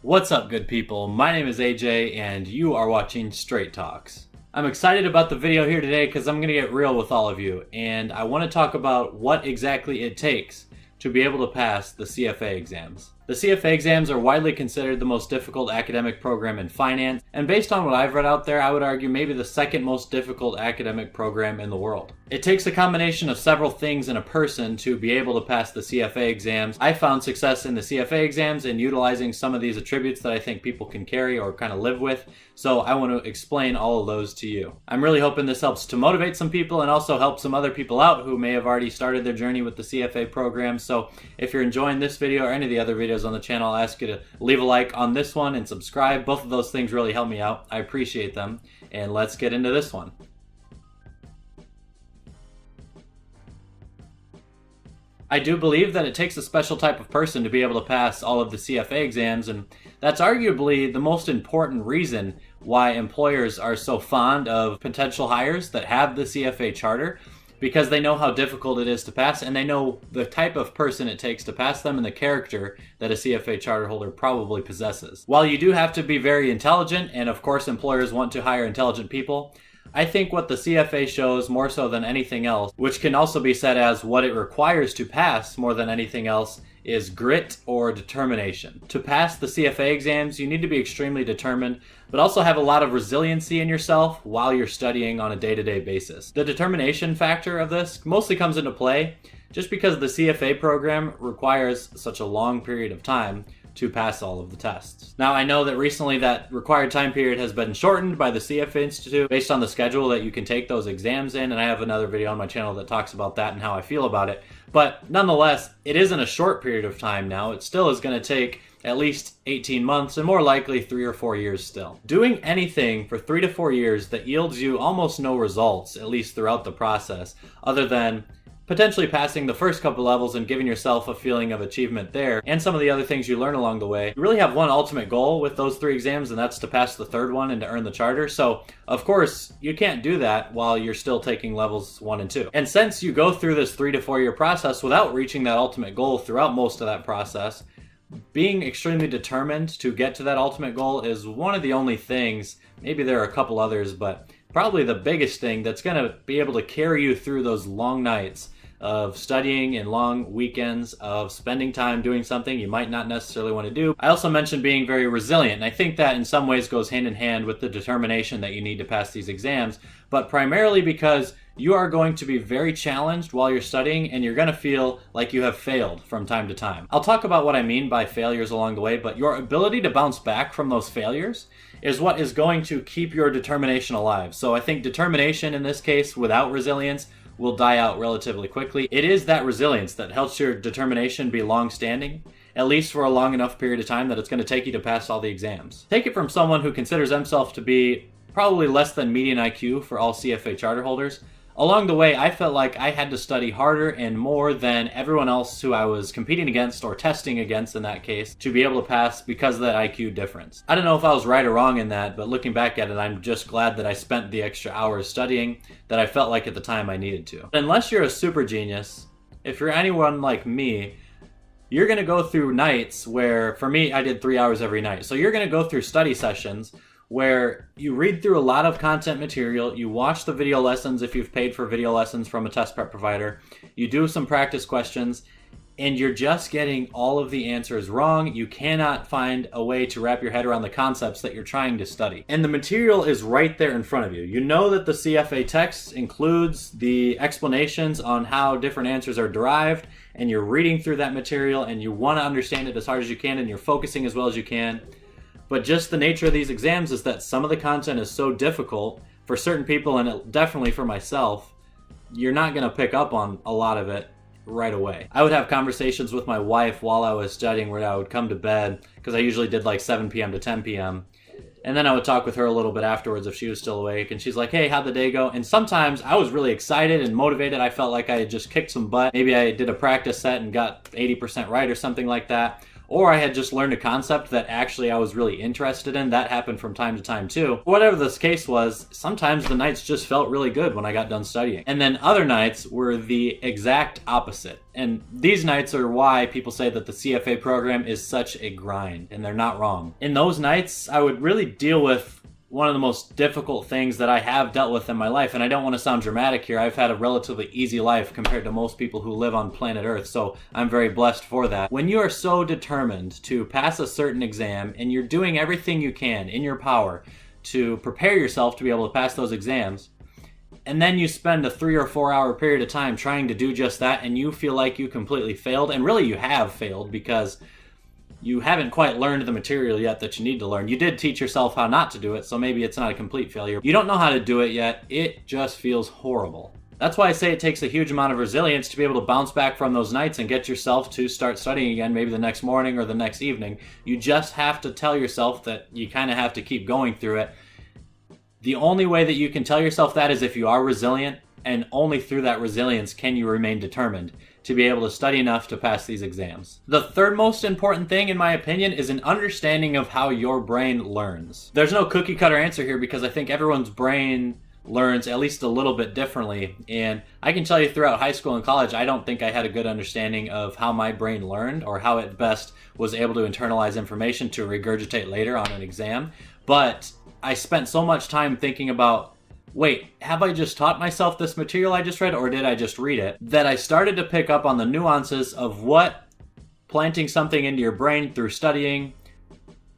What's up, good people? My name is AJ, and you are watching Straight Talks. I'm excited about the video here today because I'm going to get real with all of you, and I want to talk about what exactly it takes to be able to pass the CFA exams. The CFA exams are widely considered the most difficult academic program in finance, and based on what I've read out there, I would argue maybe the second most difficult academic program in the world. It takes a combination of several things in a person to be able to pass the CFA exams. I found success in the CFA exams in utilizing some of these attributes that I think people can carry or kind of live with, so I want to explain all of those to you. I'm really hoping this helps to motivate some people and also help some other people out who may have already started their journey with the CFA program. So if you're enjoying this video or any of the other videos on the channel, I'll ask you to leave a like on this one and subscribe. Both of those things really help me out. I appreciate them. And let's get into this one. I do believe that it takes a special type of person to be able to pass all of the CFA exams, and that's arguably the most important reason why employers are so fond of potential hires that have the CFA charter, because they know how difficult it is to pass, and they know the type of person it takes to pass them and the character that a CFA charter holder probably possesses. While you do have to be very intelligent, and of course employers want to hire intelligent people, I think what the CFA shows more so than anything else, which can also be said as what it requires to pass more than anything else, is grit or determination. To pass the CFA exams, you need to be extremely determined, but also have a lot of resiliency in yourself while you're studying on a day-to-day basis. The determination factor of this mostly comes into play just because the CFA program requires such a long period of time to pass all of the tests. Now, I know that recently that required time period has been shortened by the CFA Institute based on the schedule that you can take those exams in, and I have another video on my channel that talks about that and how I feel about it. But nonetheless, it isn't a short period of time now. It still is going to take at least 18 months and more likely 3 or 4 years still. Doing anything for 3 to 4 years that yields you almost no results, at least throughout the process, other than potentially passing the first couple levels and giving yourself a feeling of achievement there, and some of the other things you learn along the way. You really have one ultimate goal with those 3 exams, and that's to pass the third one and to earn the charter. So, of course, you can't do that while you're still taking levels 1 and 2. And since you go through this 3 to 4 year process without reaching that ultimate goal throughout most of that process, being extremely determined to get to that ultimate goal is one of the only things, maybe there are a couple others, but probably the biggest thing that's going to be able to carry you through those long nights of studying and long weekends of spending time doing something you might not necessarily want to do. I also mentioned being very resilient, and I think that in some ways goes hand in hand with the determination that you need to pass these exams, but primarily because you are going to be very challenged while you're studying, and you're going to feel like you have failed from time to time. I'll talk about what I mean by failures along the way, but your ability to bounce back from those failures is what is going to keep your determination alive. So I think determination in this case without resilience will die out relatively quickly. It is that resilience that helps your determination be long-standing, at least for a long enough period of time that it's going to take you to pass all the exams. Take it from someone who considers himself to be probably less than median IQ for all CFA charter holders. Along the way, I felt like I had to study harder and more than everyone else who I was competing against or testing against in that case to be able to pass because of that IQ difference. I don't know if I was right or wrong in that, but looking back at it, I'm just glad that I spent the extra hours studying that I felt like at the time I needed to. Unless you're a super genius, if you're anyone like me, you're going to go through nights where, for me, I did 3 hours every night. So you're going to go through study sessions where you read through a lot of content material, you watch the video lessons if you've paid for video lessons from a test prep provider, you do some practice questions, and you're just getting all of the answers wrong. You cannot find a way to wrap your head around the concepts that you're trying to study. And the material is right there in front of you. You know that the CFA text includes the explanations on how different answers are derived, and you're reading through that material and you want to understand it as hard as you can, and you're focusing as well as you can. But just the nature of these exams is that some of the content is so difficult for certain people, and definitely for myself, you're not going to pick up on a lot of it right away. I would have conversations with my wife while I was studying where I would come to bed, because I usually did like 7 p.m. to 10 p.m. And then I would talk with her a little bit afterwards if she was still awake, and she's like, hey, how'd the day go? And sometimes I was really excited and motivated. I felt like I had just kicked some butt. Maybe I did a practice set and got 80% right or something like that. or I had just learned a concept that actually I was really interested in. That happened from time to time too. Whatever this case was, sometimes the nights just felt really good when I got done studying. And then other nights were the exact opposite. And these nights are why people say that the CFA program is such a grind, and they're not wrong. In those nights, I would really deal with one of the most difficult things that I have dealt with in my life. And I don't want to sound dramatic here. I've had a relatively easy life compared to most people who live on planet Earth, so I'm very blessed for that. When you are so determined to pass a certain exam and you're doing everything you can in your power to prepare yourself to be able to pass those exams, and then you spend a 3 or 4 hour period of time trying to do just that, and you feel like you completely failed, and really you have failed because you haven't quite learned the material yet that you need to learn. You did teach yourself how not to do it, so maybe it's not a complete failure. You don't know how to do it yet. It just feels horrible. That's why I say it takes a huge amount of resilience to be able to bounce back from those nights and get yourself to start studying again, maybe the next morning or the next evening. You just have to tell yourself that you kind of have to keep going through it. The only way that you can tell yourself that is if you are resilient, and only through that resilience can you remain determined to be able to study enough to pass these exams. The third most important thing, in my opinion, is an understanding of how your brain learns. There's no cookie cutter answer here because I think everyone's brain learns at least a little bit differently. And I can tell you throughout high school and college, I don't think I had a good understanding of how my brain learned or how it best was able to internalize information to regurgitate later on an exam. But I spent so much time thinking about, wait, have I just taught myself this material I just read, or did I just read it? That I started to pick up on the nuances of what planting something into your brain through studying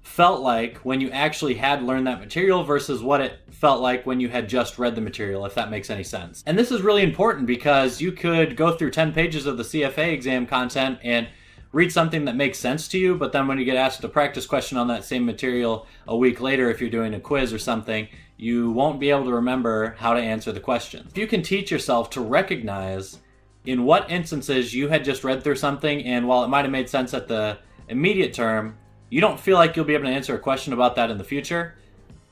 felt like when you actually had learned that material versus what it felt like when you had just read the material, if that makes any sense. And this is really important because you could go through 10 pages of the CFA exam content and read something that makes sense to you, but then when you get asked a practice question on that same material a week later, if you're doing a quiz or something, you won't be able to remember how to answer the question. If you can teach yourself to recognize in what instances you had just read through something, and while it might have made sense at the immediate term, you don't feel like you'll be able to answer a question about that in the future,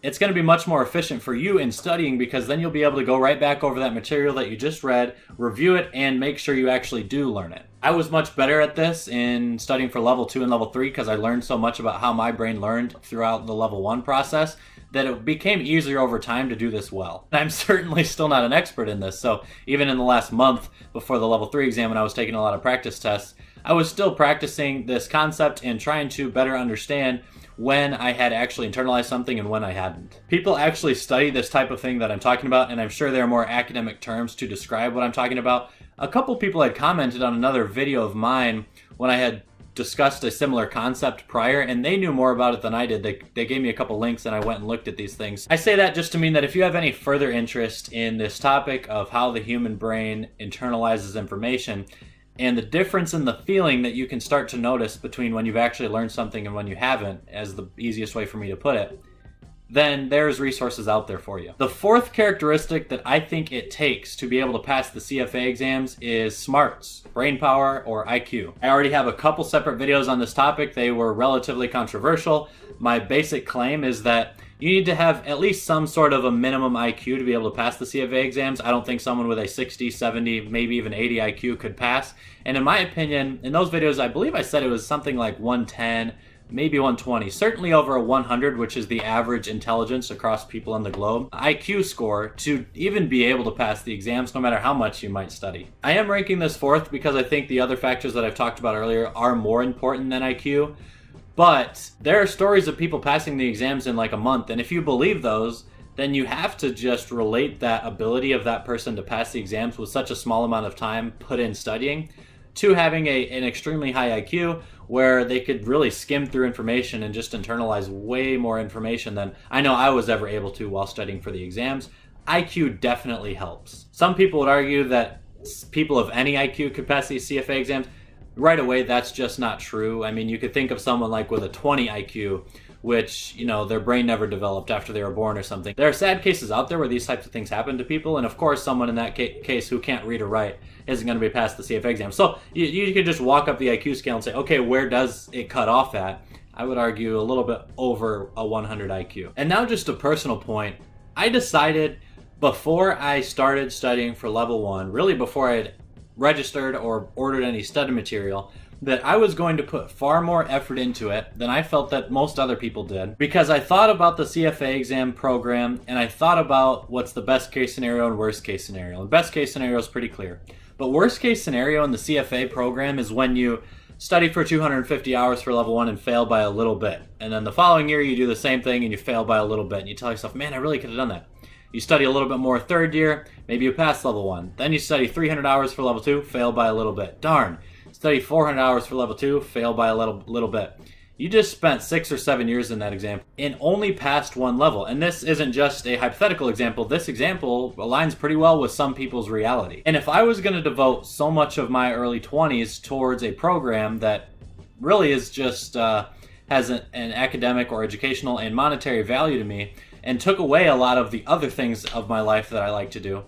it's going to be much more efficient for you in studying because then you'll be able to go right back over that material that you just read, review it, and make sure you actually do learn it. I was much better at this in studying for level 2 and level 3 because I learned so much about how my brain learned throughout the level 1 process that it became easier over time to do this well. I'm certainly still not an expert in this, so even in the last month before the level 3 exam when I was taking a lot of practice tests, I was still practicing this concept and trying to better understand when I had actually internalized something and when I hadn't. People actually study this type of thing that I'm talking about, and I'm sure there are more academic terms to describe what I'm talking about. A couple people had commented on another video of mine when I had discussed a similar concept prior, and they knew more about it than I did. They gave me a couple links and I went and looked at these things. I say that just to mean that if you have any further interest in this topic of how the human brain internalizes information and the difference in the feeling that you can start to notice between when you've actually learned something and when you haven't, as the easiest way for me to put it, then there's resources out there for you. The fourth characteristic that I think it takes to be able to pass the CFA exams is smarts, brain power, or IQ. I already have a couple separate videos on this topic. They were relatively controversial. My basic claim is that you need to have at least some sort of a minimum IQ to be able to pass the CFA exams. I don't think someone with a 60, 70, maybe even 80 IQ could pass. And in my opinion, in those videos, I believe I said it was something like 110, maybe 120, certainly over a 100, which is the average intelligence across people on the globe, IQ score to even be able to pass the exams no matter how much you might study. I am ranking this fourth because I think the other factors that I've talked about earlier are more important than IQ, but there are stories of people passing the exams in like a month, and if you believe those, then you have to just relate that ability of that person to pass the exams with such a small amount of time put in studying to having an extremely high IQ where they could really skim through information and just internalize way more information than I know I was ever able to while studying for the exams. IQ definitely helps. Some people would argue that people of any IQ could pass these CFA exams. Right away, that's just not true. I mean, you could think of someone like with a 20 IQ, which, you know, their brain never developed after they were born or something. There are sad cases out there where these types of things happen to people, and of course, someone in that case who can't read or write isn't going to be past the CFA exam. So you could just walk up the IQ scale and say, okay, where does it cut off at? I would argue a little bit over a 100 IQ. And now just a personal point. I decided before I started studying for level 1, really before I had registered or ordered any study material, that I was going to put far more effort into it than I felt that most other people did, because I thought about the CFA exam program and I thought about what's the best case scenario and worst case scenario. The best case scenario is pretty clear. But worst case scenario in the CFA program is when you study for 250 hours for level 1 and fail by a little bit. And then the following year you do the same thing and you fail by a little bit. And you tell yourself, man, I really could have done that. You study a little bit more third year, maybe you pass level 1. Then you study 300 hours for level 2, fail by a little bit. Darn. Study 400 hours for level 2, fail by a little bit. You just spent 6 or 7 years in that exam and only passed one level. And this isn't just a hypothetical example. This example aligns pretty well with some people's reality. And if I was going to devote so much of my early 20s towards a program that really is just has an academic or educational and monetary value to me and took away a lot of the other things of my life that I like to do,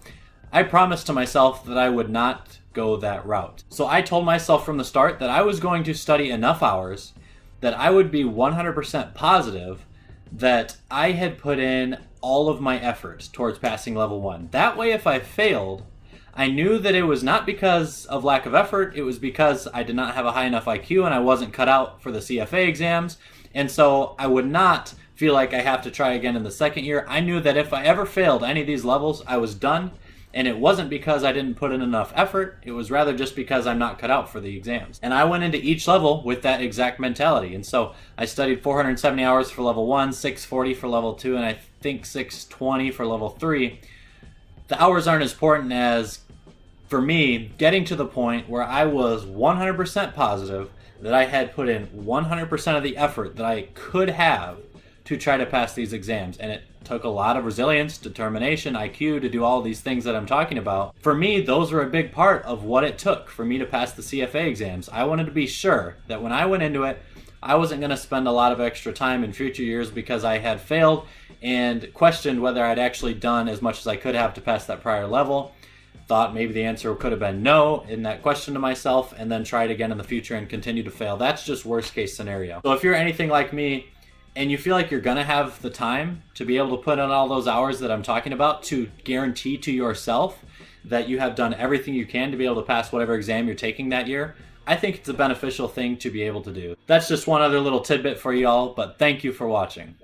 I promised to myself that I would not go that route. So I told myself from the start that I was going to study enough hours that I would be 100% positive that I had put in all of my effort towards passing level 1. That way, if I failed, I knew that it was not because of lack of effort, it was because I did not have a high enough IQ and I wasn't cut out for the CFA exams. And so I would not feel like I have to try again in the second year. I knew that if I ever failed any of these levels, I was done. And it wasn't because I didn't put in enough effort, it was rather just because I'm not cut out for the exams. And I went into each level with that exact mentality. And so I studied 470 hours for level 1, 640 for level 2, and I think 620 for level 3. The hours aren't as important as, for me, getting to the point where I was 100% positive that I had put in 100% of the effort that I could have to try to pass these exams. And it took a lot of resilience, determination, IQ to do all these things that I'm talking about. For me, those were a big part of what it took for me to pass the CFA exams. I wanted to be sure that when I went into it, I wasn't going to spend a lot of extra time in future years because I had failed and questioned whether I'd actually done as much as I could have to pass that prior level. Thought maybe the answer could have been no in that question to myself, and then tried again in the future and continue to fail. That's just worst case scenario. So if you're anything like me, and you feel like you're going to have the time to be able to put in all those hours that I'm talking about to guarantee to yourself that you have done everything you can to be able to pass whatever exam you're taking that year, I think it's a beneficial thing to be able to do. That's just one other little tidbit for you all, but thank you for watching.